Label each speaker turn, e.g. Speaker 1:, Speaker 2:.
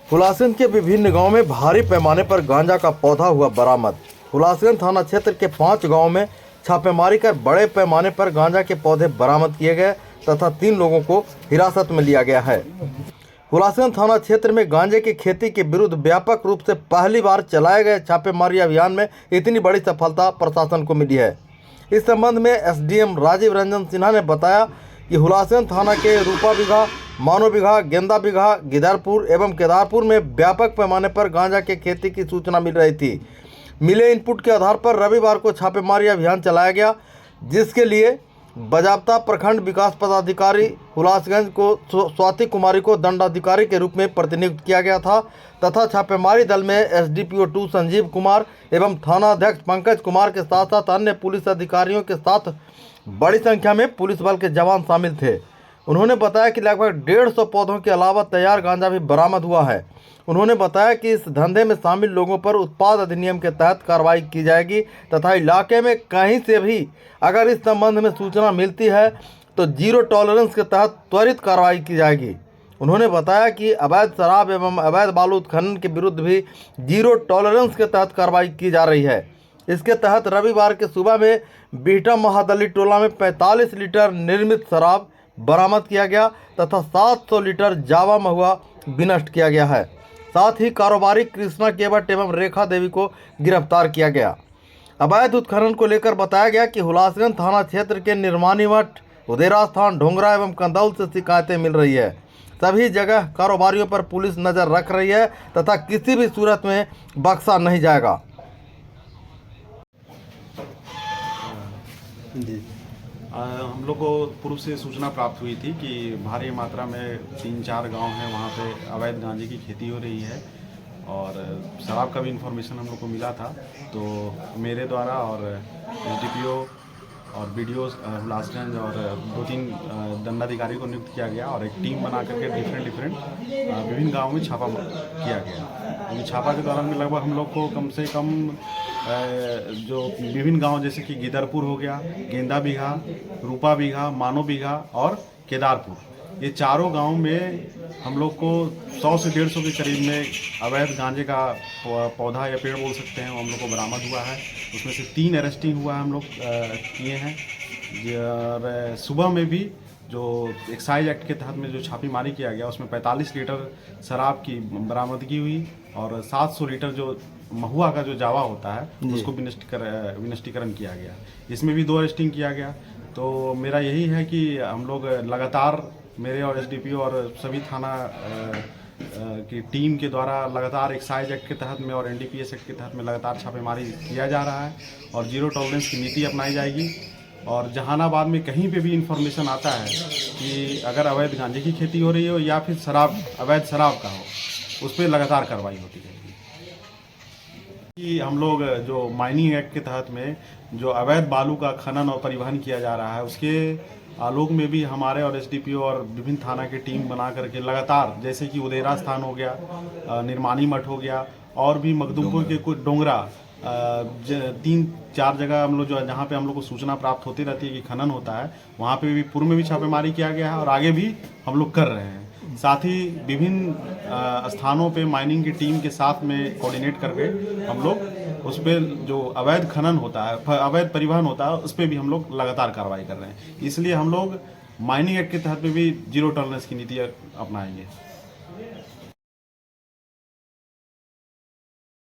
Speaker 1: हुलासगंज के विभिन्न गांवों में भारी पैमाने पर गांजा का पौधा हुआ बरामद। हुलासगंज थाना क्षेत्र के 5 गांवों में छापेमारी कर बड़े पैमाने पर गांजा के पौधे बरामद किए गए तथा 3 लोगों को हिरासत में लिया गया है। हुलासगंज थाना क्षेत्र में गांजे की खेती के विरुद्ध व्यापक रूप से पहली बार चलाए गए छापेमारी अभियान में इतनी बड़ी सफलता प्रशासन को मिली है। इस संबंध में एसडीएम राजीव रंजन सिन्हा ने बताया कि हुलासगंज थाना के रूपा बिघा, मानो बिघा, गेंदा बिघा, गिदरपुर एवं केदारपुर में व्यापक पैमाने पर गांजा के खेती की सूचना मिल रही थी। मिले इनपुट के आधार पर रविवार को छापेमारी अभियान चलाया गया, जिसके लिए बजाबता प्रखंड विकास पदाधिकारी हुलासगंज को स्वाति कुमारी को दंडाधिकारी के रूप में प्रतिनियुक्त किया गया था तथा छापेमारी दल में एसडीपीओ 2 संजीव कुमार एवं थानाध्यक्ष पंकज कुमार के साथ साथ अन्य पुलिस अधिकारियों के साथ बड़ी संख्या में पुलिस बल के जवान शामिल थे। उन्होंने बताया कि लगभग 150 पौधों के अलावा तैयार गांजा भी बरामद हुआ है। उन्होंने बताया कि इस धंधे में शामिल लोगों पर उत्पाद अधिनियम के तहत कार्रवाई की जाएगी तथा इलाके में कहीं से भी अगर इस संबंध में सूचना मिलती है तो जीरो टॉलरेंस के तहत त्वरित कार्रवाई की जाएगी। उन्होंने बताया कि अवैध शराब एवं अवैध बालू उत्खनन के विरुद्ध भी जीरो टॉलरेंस के तहत कार्रवाई की जा रही है। इसके तहत रविवार के सुबह में बीटा महादली टोला में 45 लीटर निर्मित शराब बरामद किया गया तथा 700 लीटर जावा महुआ विनष्ट किया गया है। साथ ही कारोबारी कृष्णा केवट एवं रेखा देवी को गिरफ्तार किया गया। अवैध उत्खनन को लेकर बताया गया कि हुलासगंज थाना क्षेत्र के निर्माणी मठ, उदेरा स्थान, ढोंगरा एवं कंदौल से शिकायतें मिल रही है। सभी जगह कारोबारियों पर पुलिस नजर रख रही है तथा किसी भी सूरत में बख्शा नहीं जाएगा।
Speaker 2: जी हम लोग को पूर्व से सूचना प्राप्त हुई थी कि भारी मात्रा में 3-4 गांव हैं, वहाँ पे अवैध गांजे की खेती हो रही है और शराब का भी इन्फॉर्मेशन हम लोग को मिला था। तो मेरे द्वारा और एसडीपीओ और बीडीओ हुलासगंज और 2-3 दंडाधिकारी को नियुक्त किया गया और एक टीम बना करके डिफरेंट विभिन्न गाँवों में छापा किया गया। छापा के दौरान में लगभग हम लोग को कम से कम जो विभिन्न गांव जैसे कि गिदरपुर हो गया, गेंदा बिघा, रूपा बिघा, मानो बिघा और केदारपुर, ये चारों गांव में हम लोग को 100 से 150 के करीब में अवैध गांजे का पौधा या पेड़ बोल सकते हैं, वो हम लोग को बरामद हुआ है। उसमें से 3 अरेस्टिंग हुआ है, हम लोग किए हैं। और सुबह में भी जो एक्साइज एक्ट के तहत में जो छापेमारी किया गया उसमें 45 लीटर शराब की बरामदगी हुई और 700 लीटर जो महुआ का जो जावा होता है उसको विनष्टीकरण किया गया। इसमें भी 2 अरेस्टिंग किया गया। तो मेरा यही है कि हम लोग लगातार, मेरे और एसडीपीओ और सभी थाना की टीम के द्वारा लगातार एक्साइज एक्ट के तहत में और एनडीपीएस एक्ट के तहत में लगातार छापेमारी किया जा रहा है और जीरो टॉलरेंस की नीति अपनाई जाएगी। और जहानाबाद में कहीं पे भी इंफॉर्मेशन आता है कि अगर अवैध गांजे की खेती हो रही हो या फिर अवैध शराब का हो, उस पर लगातार कार्रवाई होती रहेगी। कि हम लोग जो माइनिंग एक्ट के तहत में जो अवैध बालू का खनन और परिवहन किया जा रहा है, उसके आलोक में भी हमारे और एसडीपीओ और विभिन्न थाना की टीम बना करके लगातार, जैसे कि उदेरा स्थान हो गया, निर्माणी मठ हो गया और भी मखदूमपुर के कुछ डोंगरा, 3-4 जगह हम लोग जो जहाँ पे हम लोग को सूचना प्राप्त होती रहती है कि खनन होता है, वहाँ पे भी पूर्व में भी छापेमारी किया गया है और आगे भी हम लोग कर रहे हैं। साथ ही विभिन्न स्थानों पे माइनिंग की टीम के साथ में कोऑर्डिनेट करके हम लोग उस पर जो अवैध खनन होता है, अवैध परिवहन होता है, उस पर भी हम लोग लगातार कार्रवाई कर रहे हैं। इसलिए हम लोग माइनिंग एक्ट के तहत में भी जीरो टॉलरेंस की नीति अपनाएंगे।